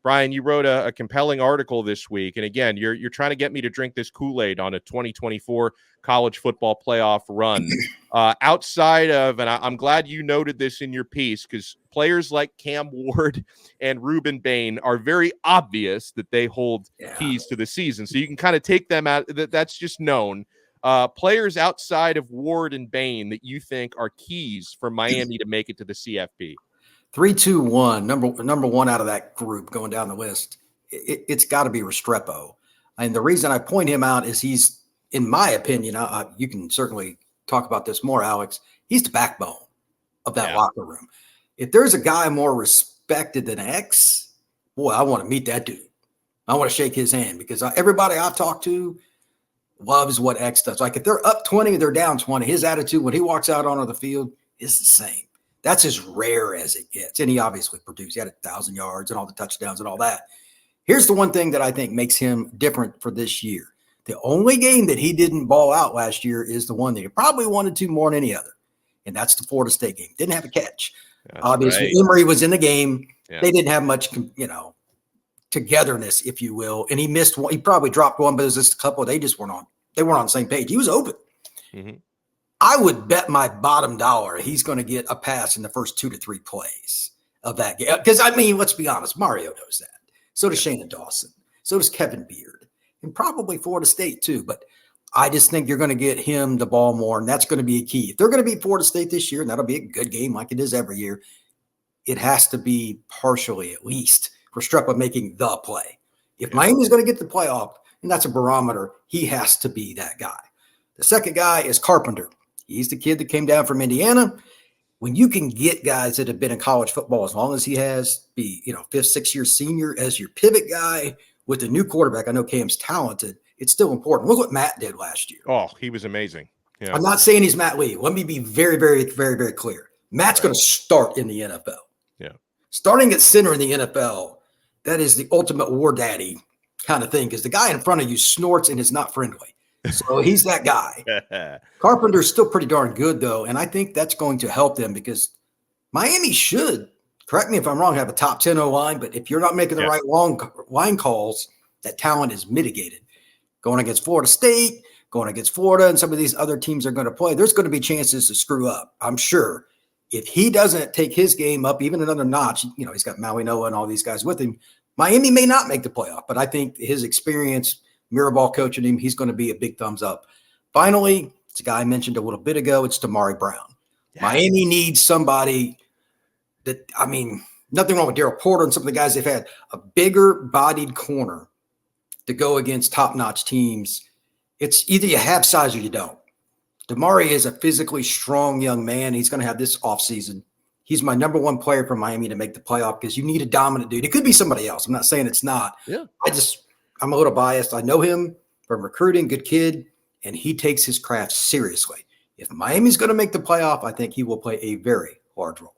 Brian, you wrote a compelling article this week. And again, you're trying to get me to drink this Kool-Aid on a 2024 college football playoff run. Outside of, and I'm glad you noted this in your piece, because players like Cam Ward and Reuben Bain are very obvious that they hold keys to the season. So you can kind of take them out. That's just known. Players outside of Ward and Bain that you think are keys for Miami to make it to the CFP. 3, 2, 1. Number one out of that group going down the list. It's got to be Restrepo. And the reason I point him out is he's, in my opinion, you can certainly talk about this more, Alex. He's the backbone of that locker room. If there's a guy more respected than X, boy, I want to meet that dude. I want to shake his hand, because everybody I've talked to loves what X does. Like if they're up 20, they're down 20. His attitude when he walks out onto the field is the same. That's as rare as it gets. And he obviously produced. He had 1,000 yards and all the touchdowns and all that. Here's the one thing that I think makes him different for this year. The only game that he didn't ball out last year is the one that he probably wanted to more than any other, and that's the Florida State game. Didn't have a catch. Obviously, right. Emory was in the game. Yeah. They didn't have much, togetherness, if you will, and he missed one. He probably dropped one, but it was just a couple. They weren't on the same page. He was open. Mm-hmm. I would bet my bottom dollar he's going to get a pass in the first 2 to 3 plays of that game. Because, let's be honest, Mario knows that. So does Shannon Dawson. So does Kevin Beard. And probably Florida State too. But I just think you're going to get him the ball more, and that's going to be a key. If they're going to beat Florida State this year, and that'll be a good game like it is every year, it has to be partially at least Restrepo making the play. If Miami's going to get the playoff, and that's a barometer, he has to be that guy. The second guy is Carpenter. He's the kid that came down from Indiana. When you can get guys that have been in college football as long as he has, be 5th, 6th year senior as your pivot guy with a new quarterback. I know Cam's talented. It's still important. Look what Matt did last year. Oh, he was amazing. Yeah. I'm not saying he's Matt Lee. Let me be very, very, very, very clear. Matt's going to start in the NFL. Yeah. Starting at center in the NFL, that is the ultimate war daddy kind of thing, because the guy in front of you snorts and is not friendly. So he's that guy. Carpenter's still pretty darn good, though, and I think that's going to help them, because Miami should, correct me if I'm wrong, have a top 10 O-line, but if you're not making the right long line calls, that talent is mitigated. Going against Florida State, going against Florida, and some of these other teams are going to play, there's going to be chances to screw up, I'm sure. If he doesn't take his game up even another notch, he's got Maui Noah and all these guys with him, Miami may not make the playoff, but I think his experience, Mirabal coaching him, he's going to be a big thumbs up. Finally, it's a guy I mentioned a little bit ago. It's Damari Brown. Yeah. Miami needs somebody that, nothing wrong with Daryl Porter and some of the guys they've had, a bigger bodied corner to go against top-notch teams. It's either you have size or you don't. Damari is a physically strong young man. He's going to have this offseason. He's my number one player for Miami to make the playoff, because you need a dominant dude. It could be somebody else. I'm not saying it's not. Yeah. I'm a little biased. I know him from recruiting, good kid, and he takes his craft seriously. If Miami's going to make the playoff, I think he will play a very large role.